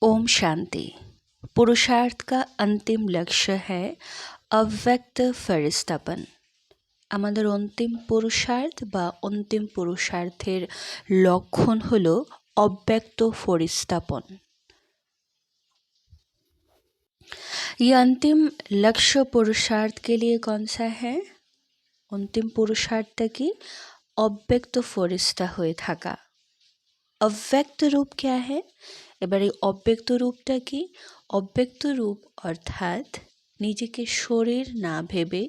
ओम शांति। पुरुषार्थ का अंतिम लक्ष्य है अव्यक्त फरिश्तापन। আমাদের অন্তিম পুরুষার্থ বা অন্তিম পুরুষার্থের লক্ষণ হলো अव्यक्त फरिश्तापन। ये अंतिम लक्ष्य पुरुषार्थ के लिए कौन सा है? अंतिम पुरुषार्थ की अव्यक्त फरिश्ता হয়ে থাকা। अव्यक्त रूप क्या है? এবারে অব্যক্ত রূপটা কি? অব্যক্ত রূপ অর্থাৎ নিজেকে শরীর না ভেবে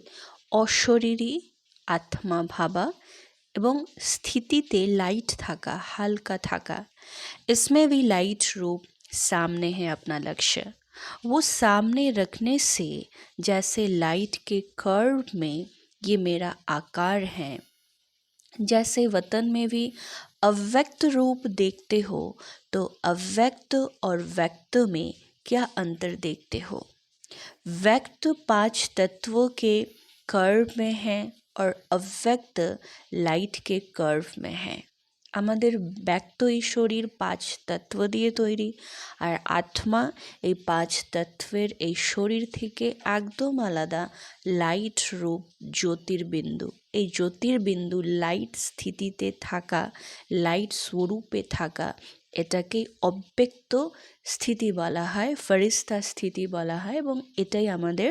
অশরীরী আত্মা ভাবা এবং स्थितिते लाइट থাকা, हल्का থাকা। इसमें भी लाइट रूप सामने है अपना लक्ष्य। वो सामने रखने से जैसे लाइट के कर्व में ये मेरा आकार है, जैसे वतन में भी अव्यक्त रूप देखते हो तो अव्यक्त और व्यक्त में क्या अंतर देखते हो? व्यक्त 5 तत्वों के कर्व में है और अव्यक्त लाइट के कर्व में है। আমাদের ব্যক্ত এই শরীর 5 তত্ত্ব দিয়ে তৈরি, আর আত্মা এই 5 তত্ত্বের এই শরীর থেকে একদম আলাদা লাইট রূপ জ্যোতির্বিন্দু। এই জ্যোতির্বিন্দু লাইট স্থিতিতে থাকা, লাইট স্বরূপে থাকা, এটাকে অব্যক্ত স্থিতি বলা হয়, ফরিস্তা স্থিতি বলা হয়, এবং এটাই আমাদের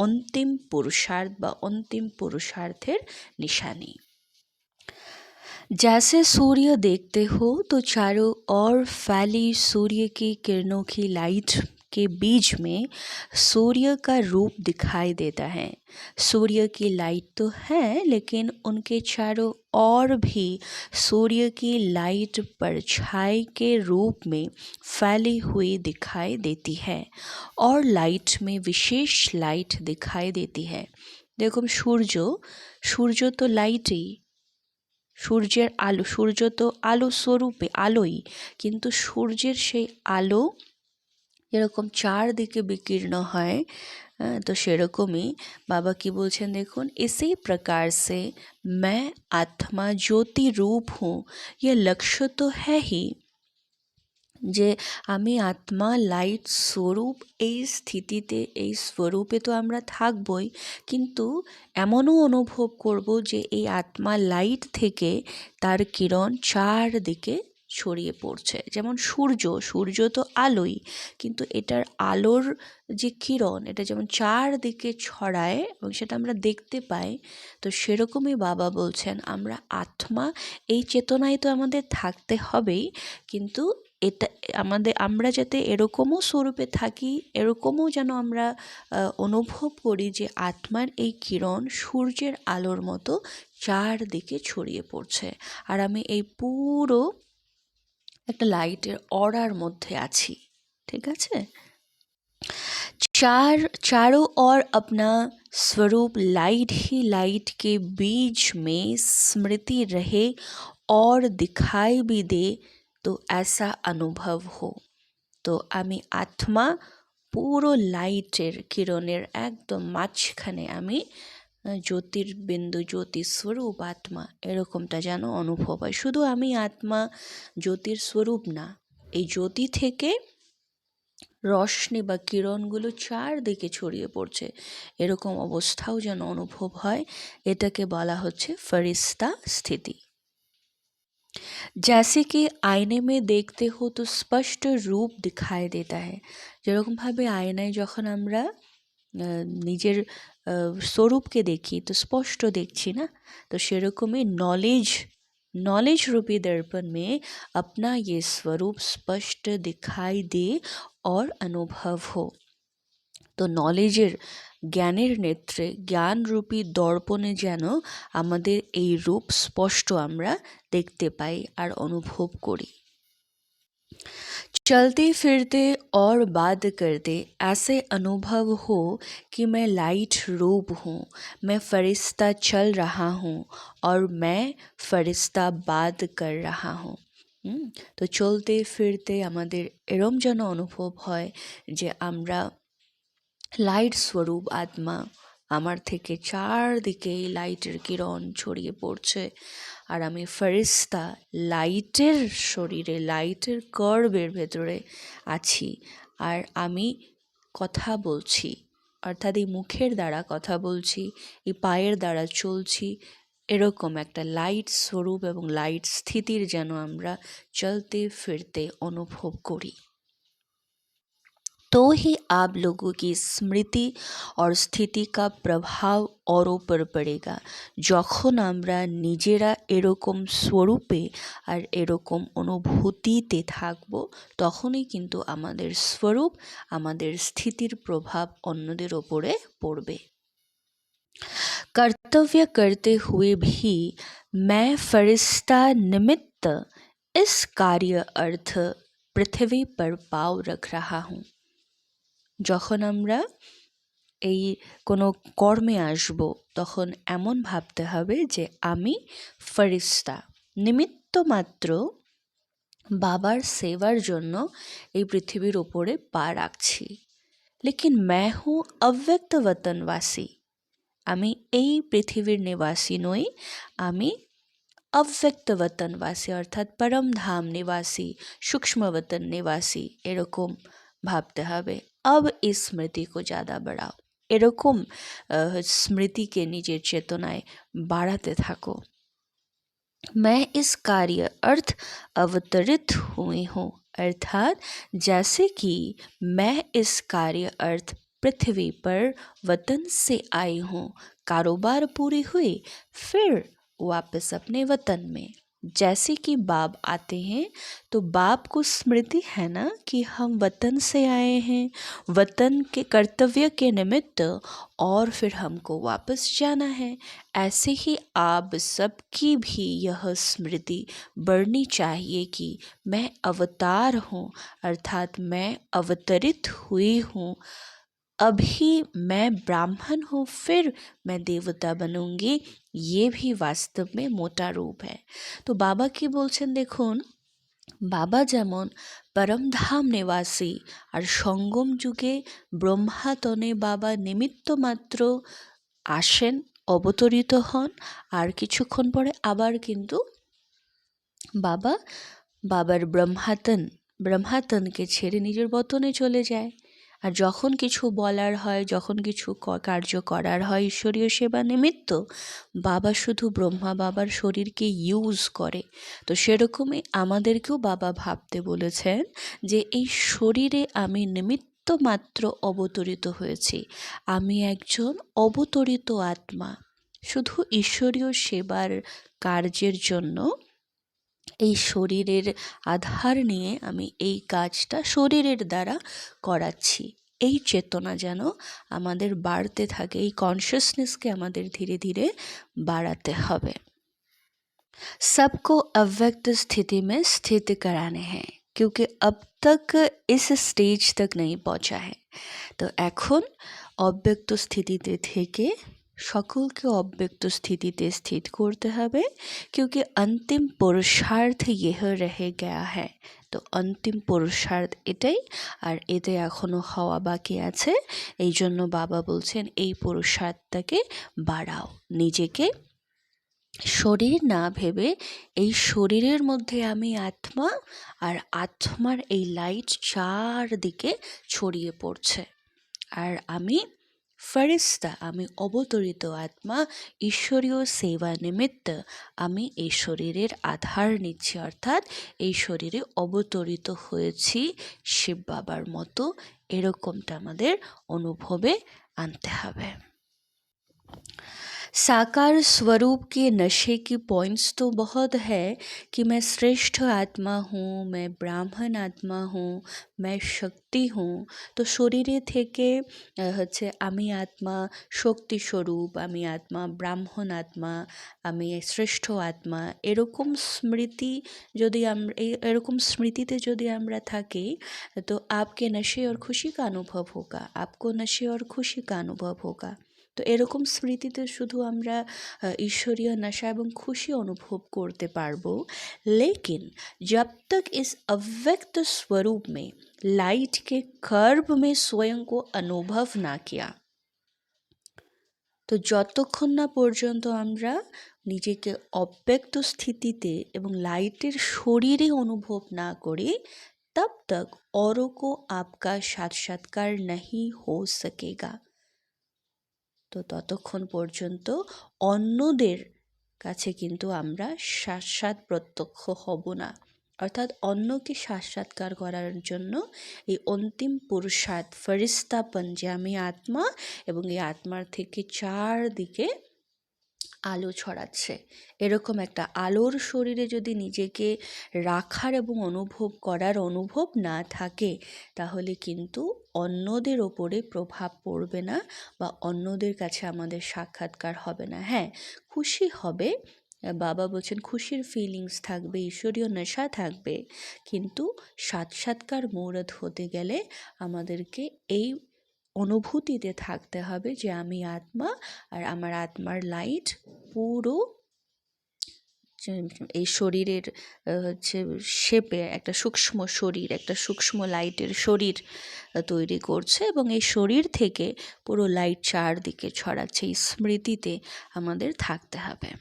অন্তিম পুরুষার্থ বা অন্তিম পুরুষার্থের নিশানি। जैसे सूर्य देखते हो तो चारों ओर फैली सूर्य की किरणों की लाइट के बीच में सूर्य का रूप दिखाई देता है। सूर्य की लाइट तो है, लेकिन उनके चारों ओर भी सूर्य की लाइट परछाई के रूप में फैली हुई दिखाई देती है, और लाइट में विशेष लाइट दिखाई देती है। देखो सूर्य तो लाइट ही, সূর্যের আলো, সূর্য তো আলো স্বরূপে আলোই, কিন্তু সূর্যের সেই আলো এরকম চারদিকে বিকীর্ণ হয়, তো সেরকমই বাবা কি বলছেন দেখুন, इसी प्रकार से मैं आत्मा ज्योति रूप हूँ, ये लक्ष्य तो है ही যে আমি আত্মা লাইট স্বরূপ। এই স্থিতিতে এই স্বরূপে তো আমরা থাকবই, কিন্তু এমনও অনুভব করব যে এই আত্মা লাইট থেকে তার কিরণ চারদিকে ছড়িয়ে পড়ছে। যেমন সূর্য তো আলোই, কিন্তু এটার আলোর যে কিরণ এটা যেমন চারদিকে ছড়ায় এবং সেটা আমরা দেখতে পাই, তো সেরকমই বাবা বলছেন আমরা আত্মা, এই চেতনায় তো আমাদের থাকতে হবেই, কিন্তু এটা আমরা যাতে এরকমও স্বরূপে থাকি, এরকমও যেন আমরা অনুভব করি যে আত্মার এই কিরণ সূর্যের আলোর মতো চারদিকে ছড়িয়ে পড়ছে, আর আমি এই পুরো একটা লাইটের অরার মধ্যে আছি। ঠিক আছে, चारों ओर अपना स्वरूप लाइट ही लाइट के बीच में स्मृति रहे और दिखाई भी दे, तो ऐसा अनुभव हो। तो आमी आत्मा পুরো লাইটের কিরণের একদম মাঝখানে, আমি জ্যোতির্বিন্দু, জ্যোতিস্বরূপ আত্মা, এরকমটা যেন অনুভব হয়। শুধু আমি আত্মা জ্যোতির স্বরূপ না, এই জ্যোতি থেকে রশ্মি বা কিরণগুলো চারদিকে ছড়িয়ে পড়ছে, এরকম অবস্থাও যেন অনুভব হয়। এটাকে বলা হচ্ছে ফরিস্তা স্থিতি। जैसे कि आईने में देखते हो तो स्पष्ट रूप दिखाई देता है। যেরকম ভাবে আয়নায় যখন আমরা নিজের স্বরূপকে দেখি তো স্পষ্ট দেখছি না, তো সেরকমই नॉलेज रूपी दर्पण में अपना ये स्वरूप स्पष्ट दिखाई दे और अनुभव हो। तो নলেজের, জ্ঞানের নেত্রে, জ্ঞানরূপী দর্পণে যেন আমাদের এই রূপ স্পষ্ট আমরা দেখতে পাই আর অনুভব করি। चलते फिरते और बात करते ऐसे अनुभव हो कि मैं लाइट रूप हूँ, मैं फरिश्ता चल रहा हूँ और मैं फरिश्ता बात कर रहा हूँ। তো চলতে ফিরতে আমাদের এরম যেন অনুভব হয় যে আমরা লাইট স্বরূপ আত্মা, আমার থেকে চারদিকে এই লাইটের কিরণ ছড়িয়ে পড়ছে, আর আমি ফেরেশতা লাইটের শরীরে, লাইটের কার্ভের ভেতরে আছি, আর আমি কথা বলছি, অর্থাৎ এই মুখের দ্বারা কথা বলছি, এই পায়ের দ্বারা চলছি। এরকম একটা লাইট স্বরূপ এবং লাইট স্থিতির যেন আমরা চলতে ফিরতে অনুভব করি। तो ही आप लोगों की स्मृति और স্থিতি का প্রভাব ওর উপর পড়েগা। যখন আমরা নিজেরা এরকম স্বরূপে আর এরকম অনুভূতিতে থাকব, তখনই কিন্তু আমাদের স্বরূপ, আমাদের স্থিতির প্রভাব অন্যদের ওপরে পড়বে। कर्तव्य करते हुए भी मैं फरिश्ता निमित्त इस कार्य अर्थ पृथ्वी पर पाँव रख रहा हूँ। যখন আমরা এই কোনো কর্মে আসব, তখন এমন ভাবতে হবে যে আমি ফরিস্তা, নিমিত্ত মাত্র বাবার সেবার জন্য এই পৃথিবীর ওপরে পা রাখছি। লেকিন मैं हूँ अव्यक्त वतनवासी, আমি এই পৃথিবীর নিবাসী নই, আমি अव्यक्त वतनवासी অর্থাৎ परमधाम निवासी, सूक्ष्म वतन निवासी, এরকম ভাবতে হবে। अब इस स्मृति को ज़्यादा बढ़ाओ, এরকম স্মৃতিকে নিজের চেতনায় বাড়াতে থাকো। मैं इस कार्य अर्थ अवतरित हुई हूँ, अर्थात जैसे कि मैं इस कार्य अर्थ पृथ्वी पर वतन से आई हूँ, कारोबार पूरी हुई फिर वापस अपने वतन में। जैसे कि बाप आते हैं तो बाप को स्मृति है ना कि हम वतन से आए हैं, वतन के कर्तव्य के निमित्त, और फिर हमको वापस जाना है। ऐसे ही आप सबकी भी यह स्मृति बढ़नी चाहिए कि मैं अवतार हूँ, अर्थात मैं अवतरित हुई हूँ। अभी मैं ब्राह्मण हूँ, फिर मैं देवता बनूंगी, ये भी वास्तव में मोटा रूप है। तो बाबा की बोलছেন দেখুন, বাবা যেমন পরমধাম নিবাসী, আর সঙ্গম যুগে ব্রহ্মাতনে বাবা নিমিত্ত মাত্র আসেন, অবতরিত হন, আর কিছুক্ষণ পরে আবার কিন্তু বাবার ব্রহ্মাতনকে ছেড়ে নিজের বতনে চলে যায়। আর যখন কিছু বলার হয়, যখন কিছু কার্য করার হয় ঈশ্বরীয় সেবা নিমিত্ত, বাবা শুধু ব্রহ্মা বাবার শরীরকে ইউজ করে। তো সেরকমই আমাদেরকেও বাবা ভাবতে বলেছেন যে এই শরীরে আমি নিমিত্ত মাত্র অবতরিত হয়েছি, আমি একজন অবতরিত আত্মা, শুধু ঈশ্বরীয় সেবার কার্যের জন্য এই শরীরের আধার নিয়ে আমি এই কাজটা শরীরের দ্বারা করাচ্ছি। এই চেতনা যেন আমাদের বাড়তে থাকে, এই কনশিয়াসনেসকে আমাদের ধীরে ধীরে বাড়াতে হবে। सबको अव्यक्त स्थिति में स्थित कराने हैं, क्योंकि अब तक इस स्टेज तक नहीं पहुंचा है। तो এখন অব্যক্ত স্থিতিতে থেকে সকলকে অব্যক্ত স্থিতিতে স্থিত করতে হবে, क्योंकि अंतिम पुरुषार्थ यह रह गया है। তো অন্তিম পুরুষার্থ এটাই, আর এতে এখনও হওয়া বাকি আছে। এই জন্য বাবা বলছেন এই পুরুষার্থটাকে বাড়াও, নিজেকে শরীর না ভেবে এই শরীরের মধ্যে আমি আত্মা, আর আত্মার এই লাইট চারদিকে ছড়িয়ে পড়ছে, আর আমি ফেরেশতা, আমি অবতরিত আত্মা, ঈশ্বরীয় সেবা নিমিত্ত আমি এই শরীরের আধার নিচ্ছি, অর্থাৎ এই শরীরে অবতরিত হয়েছি শিব বাবার মতো, এরকমটা আমাদের অনুভবে আনতে হবে। साकार स्वरूप के नशे की पॉइंट्स तो बहुत है कि मैं श्रेष्ठ आत्मा हूँ, मैं ब्राह्मण आत्मा हूँ, मैं शक्ति हूँ। तो শরীরে থেকে হচ্ছে আমি আত্মা শক্তি স্বরূপ, আমি আত্মা ব্রাহ্মণ আত্মা, আমি শ্রেষ্ঠ আত্মা, এরকম স্মৃতি যদি আমরা এরকম স্মৃতিতে যদি আমরা থাকি, तो आपके नशे और खुशी का अनुभव होगा, आपको नशे और खुशी का अनुभव होगा। তো এরকম স্মৃতিতে শুধু আমরা ঈশ্বরীয় নেশা এবং খুশি অনুভব করতে পারবো। लेकिन जब तक इस अव्यक्त स्वरूप में लाइट के कर्व में स्वयं को अनुभव ना किया, তো যতক্ষণ না পর্যন্ত আমরা নিজেকে অব্যক্ত স্থিতিতে এবং লাইটের শরীরে অনুভব না করি, तब तक औरों को आपका साक्षात्कार नहीं हो सकेगा। তো ততক্ষণ পর্যন্ত অন্যদের কাছে কিন্তু আমরা সাক্ষাৎ প্রত্যক্ষ হব না। অর্থাৎ অন্যকে সাক্ষাৎকার করার জন্য এই অন্তিম পুরুষার্থ ফেরেশতাপন, যে আমি আত্মা এবং এই আত্মার থেকে চারদিকে আলো ছড়াচ্ছে, এরকম একটা আলোর শরীরে যদি নিজেকে রাখার এবং অনুভব করার অনুভব না থাকে, তাহলে কিন্তু অন্যদের ওপরে প্রভাব পড়বে না বা অন্যদের কাছে আমাদের সাক্ষাৎকার হবে না। হ্যাঁ, খুশি হবে, বাবা বলছেন খুশির ফিলিংস থাকবে, ঈশ্বরীয় নেশা থাকবে, কিন্তু সাক্ষাৎকার মুহূর্ত হতে গেলে আমাদেরকে এই অনুভূতিতে থাকতে হবে যে আমি আত্মা আর আমার আত্মার লাইট পুরো এই শরীরের হচ্ছে শেপে একটা সূক্ষ্ম শরীর, একটা সূক্ষ্ম লাইটের শরীর তৈরি করছে এবং এই শরীর থেকে পুরো লাইট চারদিকে ছড়াচ্ছে। এই স্মৃতিতে আমাদের থাকতে হবে।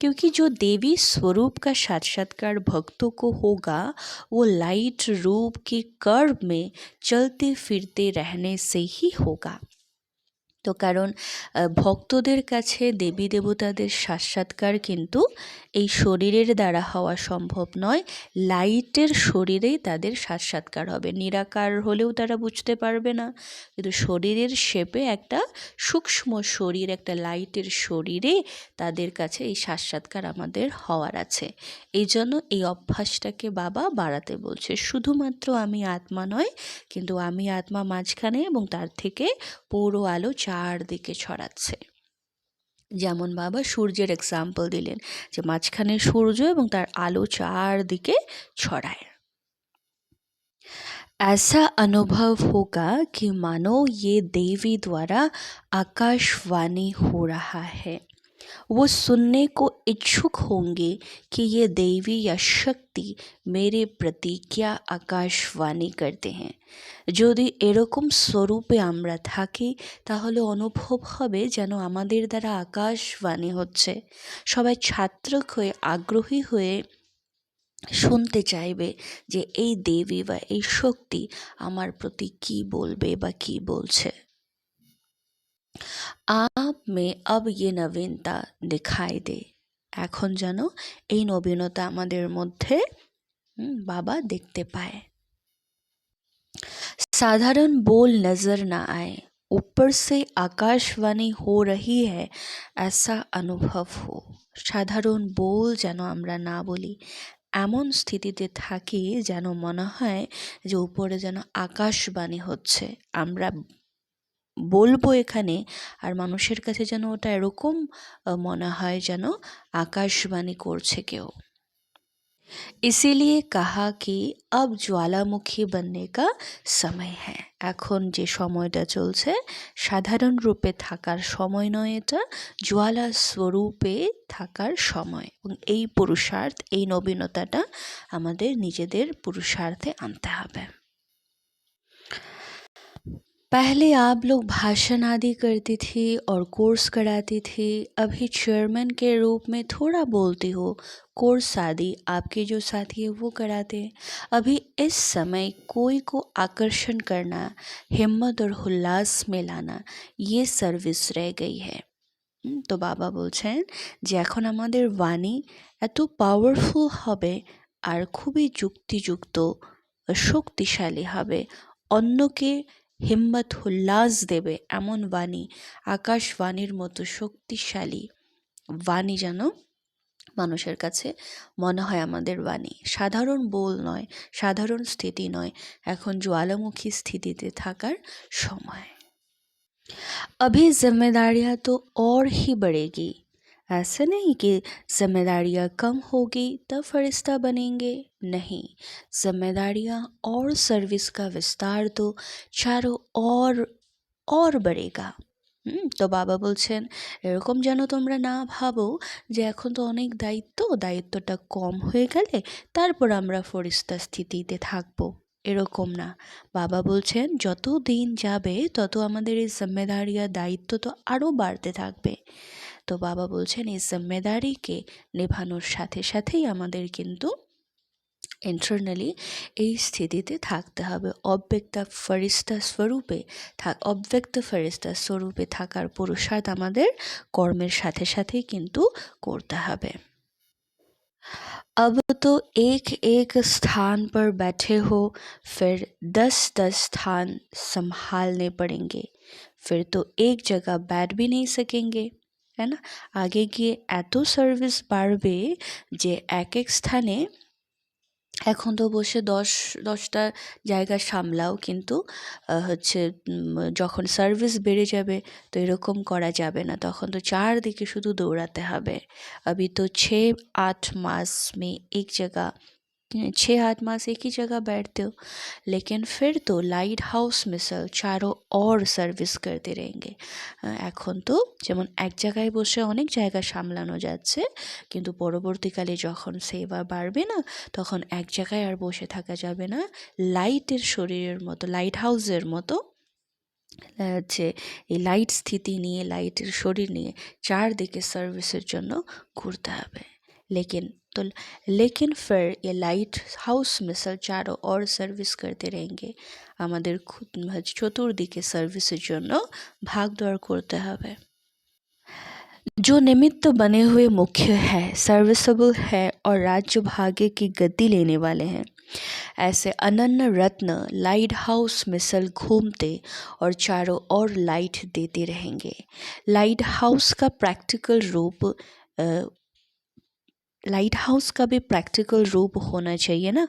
क्योंकि जो देवी स्वरूप का साक्षात्कार भक्तों को होगा, वो लाइट रूप के कर्व में चलते फिरते रहने से ही होगा। তো কারণ ভক্তদের কাছে দেবী দেবতাদের সাক্ষাৎকার কিন্তু এই শরীরের দ্বারা হওয়া সম্ভব নয়, লাইটের শরীরেই তাদের সাক্ষাৎকার হবে। নিরাকার হলেও তারা বুঝতে পারবে না, কিন্তু শরীরের শেপে একটা সূক্ষ্ম শরীর, একটা লাইটের শরীরে তাদের কাছে এই সাক্ষাৎকার আমাদের হওয়ার আছে। এই জন্য এই অভ্যাসটাকে বাবা বাড়াতে বলছে। শুধুমাত্র আমি আত্মা নয়, কিন্তু আমি আত্মা মাঝখানে এবং তার থেকে পুরো আলো চারদিকে ছড়াচ্ছে। যেমন বাবা সূর্যের এক্সাম্পল দিলেন যে মাঝখানে সূর্য এবং তার আলো চারদিকে ছড়ায়। ऐसा अनुभव होगा कि मानो ये देवी द्वारा आकाशवाणी हो रहा है। वो सुनने को इच्छुक होंगे कि ये देवी या शक्ति मेरे प्रति क्या आकाशवाणी करते हैं। যদি এরকম স্বরূপে আমরা থাকি, তাহলে অনুভব হবে যেন আমাদের দ্বারা আকাশবাণী হচ্ছে। সবাই ছাত্র হয়ে আগ্রহী হয়ে শুনতে চাইবে যে এই দেবী বা এই শক্তি আমার প্রতি কি বলবে বা কি বলছে। आप में अब ये नवीनता दिखाई दे। এখন যেন এই নবীনতা আমাদের মধ্যে বাবা দেখতে পায়। साधारण बोल नजर ना आए, ऊपर से आकाशवाणी हो रही है ऐसा अनुभव हो। সাধারণ बोल যেন আমরা না বলি, এমন স্থিতিতে থাকি যেন মনে হয় যে উপরে যেন আকাশবাণী হচ্ছে। আমরা বলবো এখানে, আর মানুষের কাছে যেন ওটা এরকম মনে হয় যেন আকাশবাণী করছে কেউ। इसीलिए कहा कि अब ज्वालामुखी बनने का समय है। এখন যে সময়টা চলছে সাধারণ রূপে থাকার সময় নয়, এটা জ্বালা স্বরূপে থাকার সময়। এবং এই পুরুষার্থ, এই নবীনতাটা আমাদের নিজেদের পুরুষার্থে আনতে হবে। पहले आप लोग भाषण आदि करती थी और कोर्स कराती थी, अभी चेयरमैन के रूप में थोड़ा बोलती हो, कोर्स आदि आपके जो साथी है वो कराते हैं। अभी इस समय कोई को आकर्षण करना, हिम्मत और उल्लास में लाना, ये सर्विस रह गई है। তো বাবা বলছেন যে এখন আমাদের বাণী এত পাওয়ারফুল হবে আর খুবই যুক্তিযুক্ত, শক্তিশালী হবে, অন্যকে হিম্মত উল্লাস দেবে এমন বাণী, আকাশবাণীর মতো শক্তিশালী বাণী যেন মানুষের কাছে মনে হয় আমাদের বাণী। সাধারণ बोल নয়, সাধারণ স্থিতি নয়, এখন জ্বালামুখী স্থিতিতে থাকার সময়। अभी जिम्मेदारियां तो और ही बढ़ेगी। ऐसा नहीं कि जिम्मेदारियां कम होगी तब फरिश्ता बनेंगे, नहीं, जिम्मेदारियां और सर्विस का विस्तार तो चारों और बढ़ेगा। তো বাবা বলছেন এরকম যেন তোমরা না ভাবো যে এখন তো অনেক দায়িত্বটা কম হয়ে গেলে তারপর আমরা ফরিস্তা স্থিতিতে থাকবো। এরকম না। বাবা বলছেন যত দিন যাবে তত আমাদের এই জিম্মেদারি আর দায়িত্ব তো আরও বাড়তে থাকবে। তো বাবা বলছেন এই জিম্মেদারিকে নেভানোর সাথে সাথেই আমাদের কিন্তু ইন্টারনালি এই স্থিতিতে থাকতে হবে। অব্যক্ত ফেরেশতা স্বরূপে থাকার পুরুষার্থ আমাদের কর্মের সাথে সাথেই কিন্তু করতে হবে। अब तो एक एक स्थान पर बैठे हो, फिर 10-10 स्थान संभालने पड़ेंगे, फिर तो एक जगह बैठ भी नहीं सकेंगे, है ना। आगे গিয়ে এত সার্ভিস বাড়বে যে এক এক স্থানে এখন তো বসে 10টা জায়গা সামলাও, কিন্তু যখন সার্ভিস বেড়ে যাবে তো এরকম করা যাবে না, তখন তো চারদিকে শুধু দৌড়াতে হবে। अभी तो 6-8 मास में एक जगह 6-8 मास एक ही जगह बैठते हो, लेकिन फिर तो लाइट हाउस मिसाइल चारों ओर সার্ভিস করতে रहेंगे। এখন তো যেমন এক জায়গায় বসে অনেক জায়গা সামলানো যাচ্ছে, কিন্তু পরবর্তীকালে যখন সেবা বাড়বে না, তখন এক জায়গায় আর বসে থাকা যাবে না। লাইটের শরীরের মতো, লাইট হাউসের মতো এই লাইট স্থিতি নিয়ে, লাইটের শরীর নিয়ে চারদিকে সার্ভিসের জন্য ঘুরতে হবে। लेकिन फिर ये लाइट हाउस मिसाइल चारों ओर সার্ভিস করতে रहेंगे। আমাদের চতুর্দিকে সার্ভিসের জন্য ভাগ দৌড় করতে হবে। जो निमित्त बने हुए मुख्य है, सर्विसेबल है और राज्य भाग्य की गति लेने वाले हैं, ऐसे अनन्य रत्न लाइट हाउस मिसल घूमते और चारों ओर लाइट देते रहेंगे। लाइट हाउस का प्रैक्टिकल रूप लाइट हाउस का भी प्रैक्टिकल रूप होना चाहिए ना,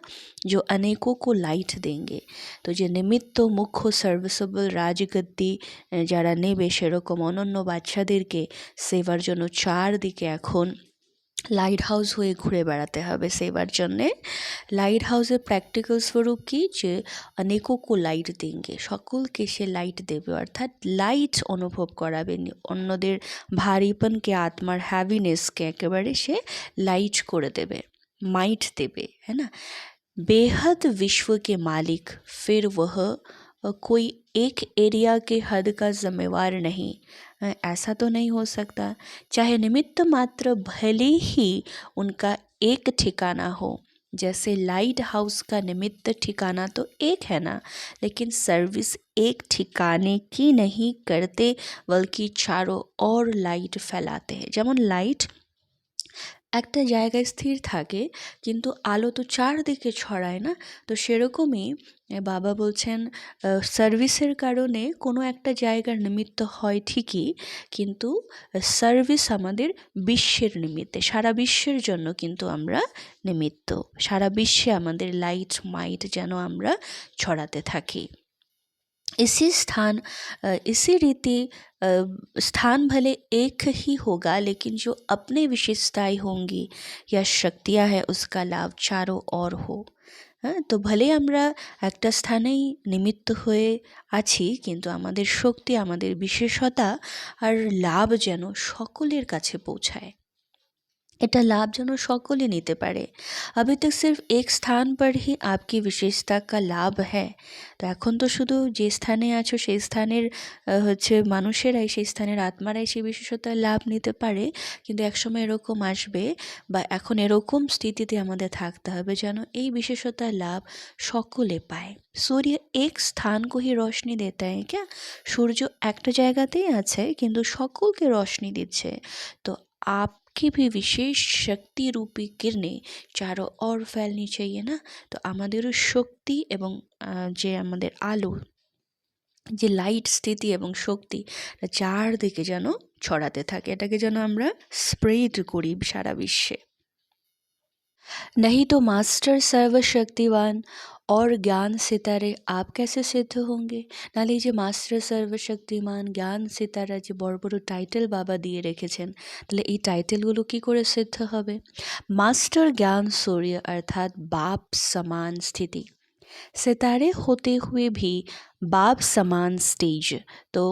जो अनेकों को लाइट देंगे। तो যে নিমিত্ত মুখ্য সার্ভিসেবল রাজগদ্দি যারা নেবে, সেরকম অনন্য বাচ্চাদেরকে সেবার জন্য চারদিকে এখন লাইট হাউস হয়ে ঘুরে বেড়াতে হবে সেবার জন্যে। লাইট হাউসের প্র্যাকটিক্যাল স্বরূপ কি, যে অনেকও লাইট দেंगे, সকলকে সে লাইট দেবে, অর্থাৎ লাইট অনুভব করাবে, অন্যদের ভারীপনকে, আত্মার হ্যাভিনেসকে একেবারে সে লাইট করে দেবে, মাইট দেবে, है ना। बेहद विश्व के मालिक, फिर वह कोई एक एरिया के हद का जिम्मेवार नहीं। ऐसा तो नहीं हो सकता, चाहे निमित्त मात्र भले ही उनका एक ठिकाना हो। जैसे लाइट हाउस का निमित्त ठिकाना तो एक है ना, लेकिन सर्विस एक ठिकाने की नहीं करते, बल्कि चारों ओर लाइट फैलाते हैं। যেমন লাইট একটা জায়গায় স্থির থাকে, কিন্তু আলো তো চারদিকে ছড়ায় না, তো সেরকমই বাবা বলছেন সার্ভিসের কারণে কোনো একটা জায়গার নিমিত্ত হয় ঠিকই, কিন্তু সার্ভিস আমাদের বিশ্বের নিমিত্তে, সারা বিশ্বের জন্য কিন্তু আমরা নিমিত্ত, সারা বিশ্বে আমাদের লাইট মাইট যেন আমরা ছড়াতে থাকি। इसी रीति स्थान भले एक ही होगा, लेकिन जो अपने विशेषताएं होंगी या शक्तियां है, उसका लाभ चारों ओर हो। তো ভলে আমরা একটা স্থানেই নিমিত্ত হয়ে আছি, কিন্তু আমাদের শক্তি, আমাদের বিশেষতা আর লাভ যেন সকলের কাছে পৌঁছায়, এটা লাভ যেন সকলে নিতে পারে। अभी तक सिर्फ एक स्थान पर ही आपकी विशेषता का लाभ है। তো এখন তো শুধু যে স্থানে আছো সেই স্থানের মানুষেরাই, সেই স্থানের আত্মারাই সেই বিশেষতার লাভ নিতে পারে, কিন্তু একসময় এরকম আসবে, বা এখন এরকম স্থিতিতে আমাদের থাকতে হবে যেন এই বিশেষতার লাভ সকলে পায়। सूर्य एक स्थान को ही रोशनी देता है क्या? সূর্য একটা জায়গাতেই আছে, কিন্তু সকলকে রোশনি দিচ্ছে। তো आपकी भी विशेष शक्ति रूपी किरणें चारों ओर फैलनी चाहिए ना। তো আমাদেরও শক্তি এবং যে আমাদের আলো, যে লাইট স্থিতি এবং শক্তি চারদিকে যেন ছড়াতে থাকে, এটাকে যেন আমরা স্প্রেড করি সারা বিশ্বে। नहीं तो मास्टर सर्वशक्तिवान और ज्ञान सितारे आप कैसे सिद्ध होंगे? নাহলে এই যে মাস্টার সর্বশক্তিমান, জ্ঞান সিতারা, যে বড় বড় টাইটেল বাবা দিয়ে রেখেছেন, তাহলে এই টাইটেলগুলো কি করে সিদ্ধ হবে? मास्टर ज्ञान सूर्य अर्थात बाप समान स्थिति, सितारे होते हुए भी बाप समान स्टेज। तो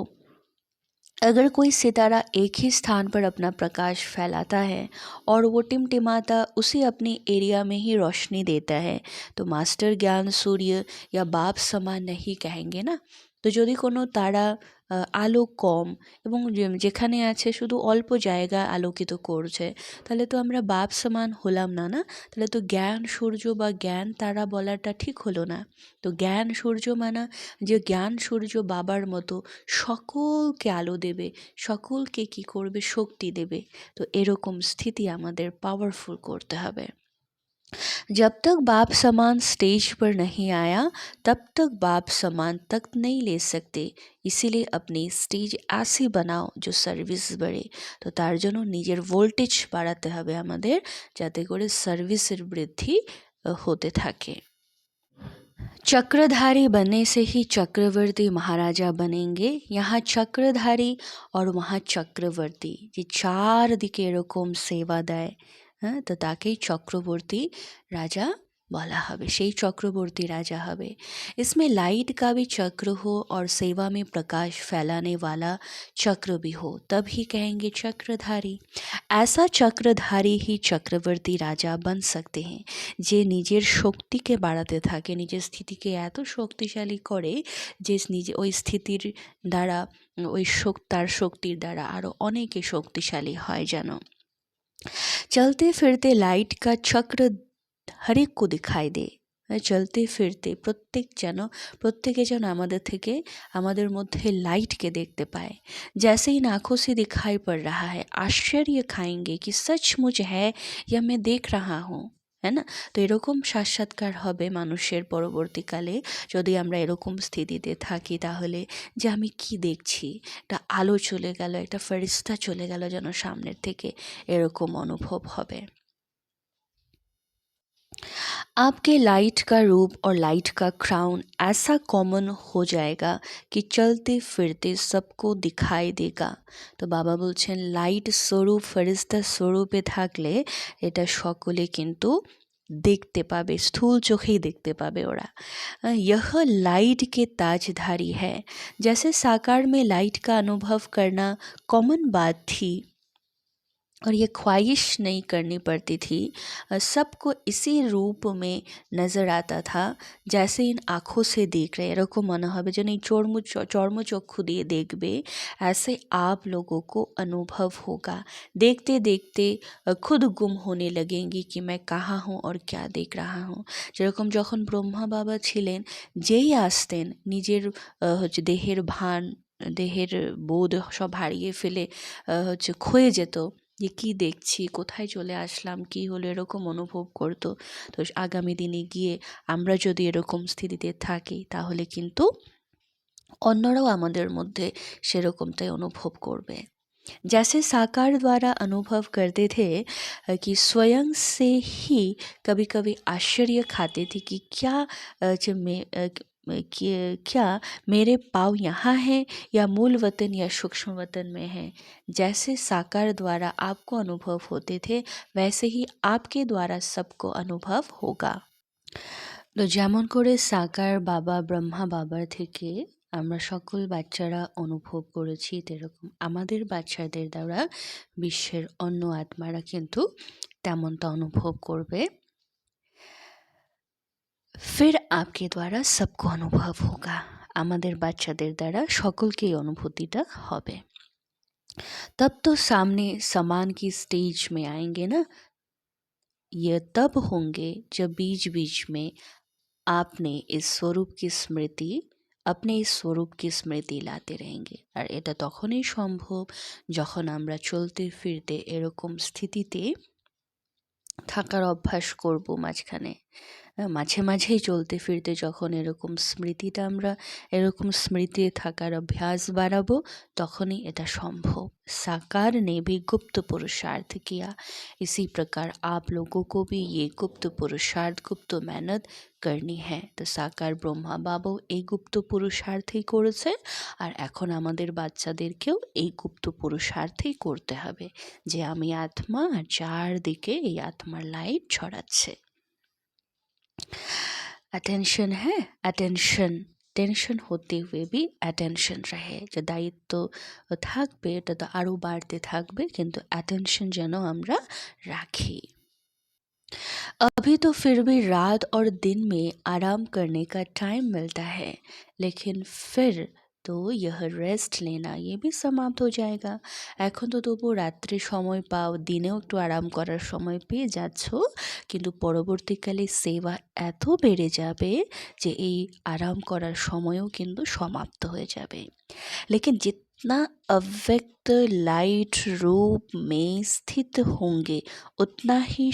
अगर कोई सितारा एक ही स्थान पर अपना प्रकाश फैलाता है और वो टिमटिमाता उसी अपनी एरिया में ही रोशनी देता है, तो मास्टर ज्ञान सूर्य या बाप समान नहीं कहेंगे ना। তো যদি কোনো তারা আলো কম এবং যেখানে আছে শুধু অল্প জায়গা আলোকিত করছে, তাহলে তো আমরা বাপ সমান হলাম না, না? তাহলে তো জ্ঞান সূর্য বা জ্ঞান তারা বলাটা ঠিক হলো না। তো জ্ঞান সূর্য মানে যে জ্ঞান সূর্য বাবার মতো সকলকে আলো দেবে, সকলকে কি করবে, শক্তি দেবে। তো এরকম স্থিতি আমাদের পাওয়ারফুল করতে হবে। जब तक बाप समान स्टेज पर नहीं आया, तब तक बाप समान तक नहीं ले सकते। इसीलिए अपनी স্টেজ ऐसी বানাও যে সার্ভিস বাড়ে। তো তার জন্য নিজের ভোল্টেজ বাড়াতে হবে আমাদের, যাতে করে সার্ভিসের বৃদ্ধি হতে থাকে। चक्रधारी बनने से ही चक्रवर्ती महाराजा बनेंगे। यहाँ चक्रधारी और वहाँ चक्रवर्ती, যে চারদিকে এরকম সেবা দেয়, হ্যাঁ, তো তাকেই চক্রবর্তী রাজা বলা হবে, সেই চক্রবর্তী राजा হবে। इसमें लाइट का भी चक्र हो और सेवा में प्रकाश फैलाने वाला चक्र भी हो, तभी कहेंगे चक्रधारी। ऐसा चक्रधारी ही चक्रवर्ती राजा बन सकते हैं, যে নিজের শক্তিকে বাড়াতে থাকে, নিজের স্থিতিকে এত শক্তিশালী করে যে নিজে ওই স্থিতির দ্বারা, ওই তার শক্তির দ্বারা আরও অনেকে শক্তিশালী হয় যেন। चलते फिरते लाइट का चक्र हर एक को दिखाई दे। চলতে ফিরতে প্রত্যেকে যেন আমাদের থেকে, আমাদের মধ্যে লাইটকে দেখতে পায়। जैसे इन आँखों से दिखाई पड़ रहा है, आश्चर्य खाएंगे कि सचमुच है या मैं देख रहा हूँ, है ना। তো এরকম সাক্ষাৎকার হবে মানুষের পরবর্তীকালে, যদি আমরা এরকম স্থিতিতে থাকি, তাহলে যে আমি কি দেখছি, একটা আলো চলে গেল, একটা ফেরিস্তা চলে গেল যেন সামনের থেকে, এরকম অনুভব হবে। आपके लाइट का रूप और लाइट का क्राउन ऐसा कॉमन हो जाएगा कि चलते फिरते सबको दिखाई देगा। তো বাবা বলছেন লাইট স্বরূপ, ফেরেশতা স্বরূপে থাকলে এটা সকলে কিন্তু দেখতে পাবে, স্থূল চোখেই দেখতে পাবে ওরা। यह लाइट के ताजधारी है। जैसे साकार में लाइट का अनुभव करना कॉमन बात थी और ये ख्वाहिश नहीं करनी पड़ती थी, सबको इसी रूप में नज़र आता था। जैसे इन आँखों से देख रहे, এরকম মনে হবে যেন এই চর্মচক্ষু দিয়ে দেখবে, ऐसे आप लोगों को अनुभव होगा। देखते देखते खुद गुम होने लगेंगी कि मैं कहाँ हूँ और क्या देख रहा हूँ। যেরকম যখন ব্রহ্মা বাবা ছিলেন, যেই আসতেন নিজের দেহের ভান, দেহের বোধ সব হারিয়ে ফেলে ক্ষয়ে যেত, যে কী দেখছি, কোথায় চলে আসলাম, কী হলো, এরকম অনুভব করতো। তো আগামী দিনে গিয়ে আমরা যদি এরকম স্থিতিতে থাকি, তাহলে কিন্তু অন্যরাও আমাদের মধ্যে সেরকমটাই অনুভব করবে। जैसे साकार द्वारा अनुभव करते थे कि स्वयं से ही कभी कभी आश्चर्य खाते थे कि क्या मेरे पाँव यहाँ हैं या मूल वतन या सूक्ष्म वतन में हैं। जैसे साकार द्वारा आपको अनुभव होते थे, वैसे ही आपके द्वारा सबको अनुभव होगा। তো যেমন করে সাকার বাবা, ব্রহ্মা বাবার থেকে আমরা সকল বাচ্চারা অনুভব করেছি, তেরকম আমাদের বাচ্চাদের দ্বারা বিশ্বের অন্য আত্মারা কিন্তু তেমনটা অনুভব করবে। फिर आपके द्वारा सबको अनुभव होगा। আমাদের বাচ্চাদের দ্বারা সকলকেই অনুভূতিটা হবে। तब तो सामने समान की स्टेज में आएंगे ना। ये तब होंगे जब बीच बीच में आपने इस स्वरूप की स्मृति, अपने इस स्वरूप की স্মৃতি লাতে रहेंगे। আর এটা তখনই সম্ভব যখন আমরা চলতে ফিরতে এরকম স্থিতিতে থাকার অভ্যাস করব। মাঝে মাঝেই চলতে ফিরতে যখন এরকম স্মৃতিটা, আমরা এরকম স্মৃতিতে থাকার অভ্যাস বাড়াবো, তখনই এটা সম্ভব। साकार ने भी गुप्त पुरुषार्थ किया, इसी प्रकार आप लोगों को भी ये गुप्त पुरुषार्थ, गुप्त मेहनत करनी है। তো সাকার ব্রহ্মা বাবাও এই গুপ্ত পুরুষার্থই করেছে, আর এখন আমাদের বাচ্চাদেরকেও এই গুপ্ত পুরুষার্থই করতে হবে, যে আমি আত্মা, আর চারদিকে এই আত্মার লাইট ছড়াচ্ছে। अटेंशन है, अटेंशन টেনশন হতে हुए भी অ্যাটেনশন रहे যে দায়িত্ব থাকবে এটা তো আরও বাড়তে থাকবে কিন্তু অ্যাটেনশন যেন আমরা রাখি। अभी तो फिर भी रात और दिन में आराम करने का टाइम मिलता है, लेकिन फिर তো यह রেস্ট লেনা ये भी সমাপ্ত हो जाएगा। এখন তো তবু রাত্রে সময় পাও, দিনেও একটু আরাম করার সময় পেয়ে যাচ্ছ, কিন্তু পরবর্তীকালে সেবা এত বেড়ে যাবে যে এই আরাম করার সময়ও কিন্তু সমাপ্ত হয়ে যাবে। लेकिन जितना अव्यक्त लाइट रूप में स्थित होंगे उतना ही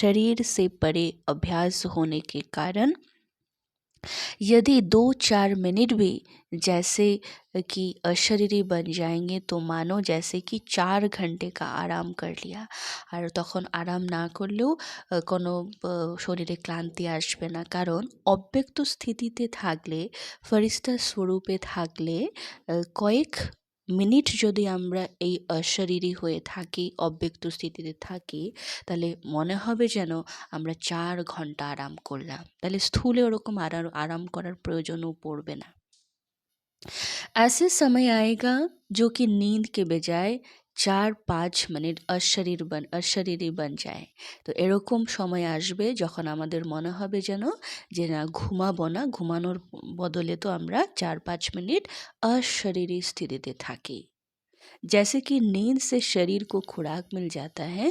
शरीर से परे अभ्यास होने के कारण यदि 2-4 मिनट भी जैसे कि अशरीरी बन जाएंगे तो मानो जैसे कि 4 ঘন্টা का आराम कर लिया। আর তখন আরাম না করলেও কোনো শরীরে ক্লান্তি আসবে না, কারণ অব্যক্ত স্থিতিতে থাকলে, ফেরেশতা স্বরূপে থাকলে কয়েক মিনিট যদি আমরা এই অশরীরী হয়ে থাকি, অব্যক্ত স্থিতিতে থাকি, তাহলে মনে হবে যেন আমরা 4 ঘন্টা আরাম করলাম। তাহলে স্থূলে ওরকম আরাম করার প্রয়োজনও পড়বে না। ऐसे समय आएगा जो कि नींद के बजाय 4-5 মিনিট অশরীরী बन যায়। তো এরকম সময় আসবে যখন আমাদের মনে হবে যেন যে না ঘুমাবো না, ঘুমানোর বদলে তো আমরা 4-5 মিনিট অশরীরী স্থিতিতে থাকি। जैसे कि नींद से शरीर को खुराक मिल जाता है,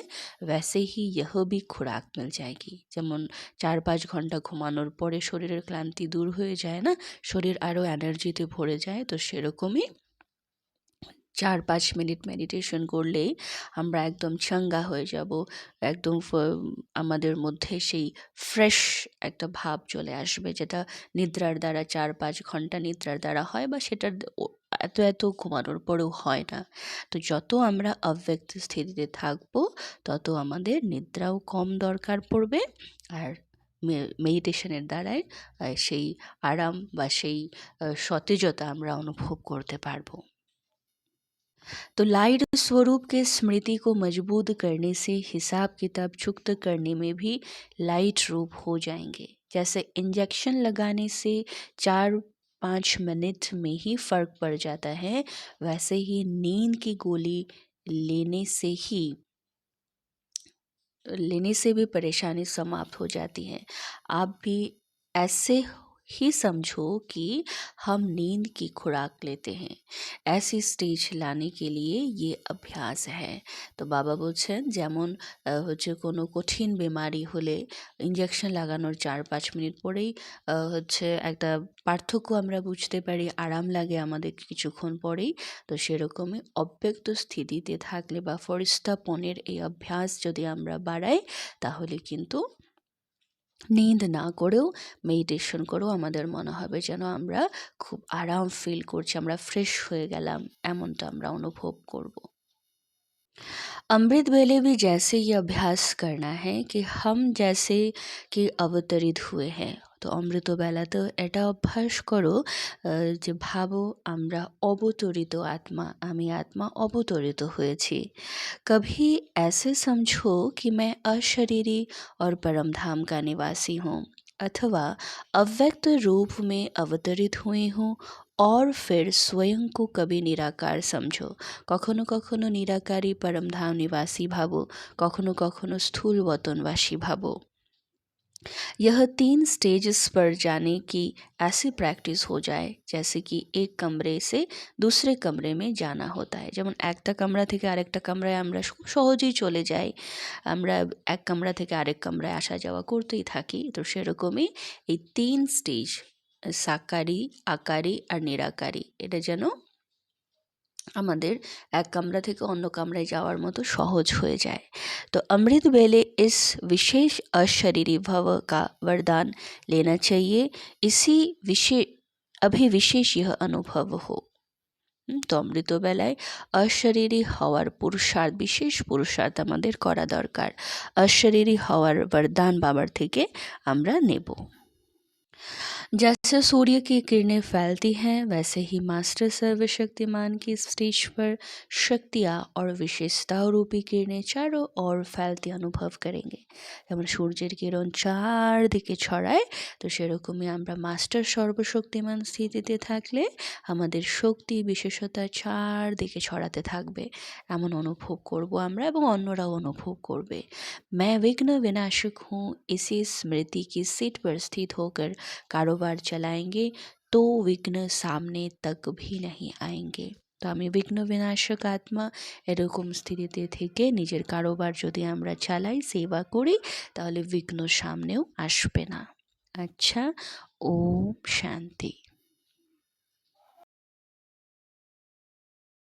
वैसे ही यह भी खुराक मिल जाएगी। যেমন 4-5 ঘন্টা ঘুমানোর পরে শরীরের ক্লান্তি দূর হয়ে যায় না, শরীর আরও এনার্জিতে ভরে যায়, তো সেরকমই 4-5 মিনিট মেডিটেশন করলেই আমরা একদম চাঙ্গা হয়ে যাব, একদম আমাদের মধ্যে সেই ফ্রেশ একটা ভাব চলে আসবে, যেটা নিদ্রার দ্বারা 4-5 ঘন্টা নিদ্রার দ্বারা হয়, বা সেটার এত ঘুমানোর পরেও হয় না। তো যত আমরা অব্যক্ত স্থিতিতে থাকবো তত আমাদের নিদ্রাও কম দরকার পড়বে, আর মেডিটেশনের দ্বারাই সেই আরাম বা সেই সতেজতা আমরা অনুভব করতে পারবো। तो लाइट स्वरूप के स्मृति को मजबूत करने से हिसाब किताब चुक्त करने में भी लाइट रूप हो जाएंगे। जैसे इंजेक्शन लगाने से 4-5 मिनट में ही फर्क पड़ जाता है, वैसे ही नींद की गोली लेने से भी परेशानी समाप्त हो जाती है। आप भी ऐसे ही समझो कि हम नींद की खुराक लेते हैं। ऐसी स्टेज लाने के लिए ये अभ्यास है। তো বাবা বলছেন যেমন হচ্ছে কোনো কঠিন বিমারি হলে ইঞ্জেকশন লাগানোর 4-5 মিনিট পরেই হচ্ছে একটা পার্থক্য আমরা বুঝতে পারি, আরাম লাগে আমাদের কিছুক্ষণ পরেই, তো সেরকমই অব্যক্ত স্থিতিতে থাকলে বা ফরিস্তাপনের এই অভ্যাস যদি আমরা বাড়াই, তাহলে কিন্তু নিদ না করেও মেডিটেশন করেও আমাদের মনে হবে যেন আমরা খুব আরাম ফিল করছি, আমরা ফ্রেশ হয়ে গেলাম, এমনটা আমরা অনুভব করব। अमृत वेले भी जैसे ये अभ्यास करना है कि हम जैसे कि अवतरित हुए हैं। তো অমৃতবেলাতে এটা অভ্যাস করো যে ভাবো আমরা অবতরিত আত্মা, আমি আত্মা অবতরিত হয়েছি। कभी ऐसे समझो कि मैं अशरीरी और परम धाम का निवासी हूँ, अथवा अव्यक्त रूप में अवतरित हुई हूँ और फिर स्वयं को कभी निराकार समझो। কখনো কখনো নিরাকারী परमधाम निवासी भावो, কখনো কখনো স্থূল वतनवासी भावो। यह 3 स्टेजेस पर जाने की ऐसी प्रैक्टिस हो जाए जैसे कि एक कमरे से दूसरे कमरे में जाना होता है। যেমন একটা কামরা থেকে আরেকটা কামরায় আমরা খুব সহজেই চলে যাই, আমরা এক কামরা থেকে আরেক কামরায় আসা যাওয়া করতেই থাকি, তো সেরকমই এই 3 স্টেজ সাকারি, আকারি আর নিরাকারি, এটা যেন আমাদের এক কামরা থেকে অন্য কামরায় যাওয়ার মতো সহজ হয়ে যায়। तो अमृत वेले इस विशेष अशरीरी भव का वरदान लेना चाहिए, अभी विशेष यह अनुभव हो। তো অমৃতবেলায় অশরীরী হওয়ার পুরুষার্থ, বিশেষ পুরুষার্থ আমাদের করা দরকার। অশরীরী হওয়ার বরদান বাবার থেকে আমরা নেব। जैसे सूर्य की किरणें फैलती हैं वैसे ही मास्टर सर्वशक्तिमान की स्टेज पर शक्तियाँ और विशेषताओं रूपी किरणें चारों ओर फैलती অনুভব করেंगे। যেমন সূর্যের কিরণ চারদিকে ছড়ায়, তো সেরকমই আমরা মাস্টার সর্বশক্তিমান স্থিতিতে থাকলে আমাদের শক্তি বিশেষতা চারদিকে ছড়াতে থাকবে, এমন অনুভব করব আমরা এবং অন্যরাও অনুভব করবে। मैं विघ्न विनाशक हूँ, इसी स्मृति की सीट पर स्थित होकर कारोबार चलाएंगे तो विघ्न सामने तक भी नहीं आएंगे। তো আমি বিঘ্ন বিনাশক আত্মা এরকম স্থিতিতে থেকে নিজের কারোবার যদি আমরা চালাই, সেবা করি, তাহলে বিঘ্ন সামনেও আসবে না। আচ্ছা, ওম শান্তি।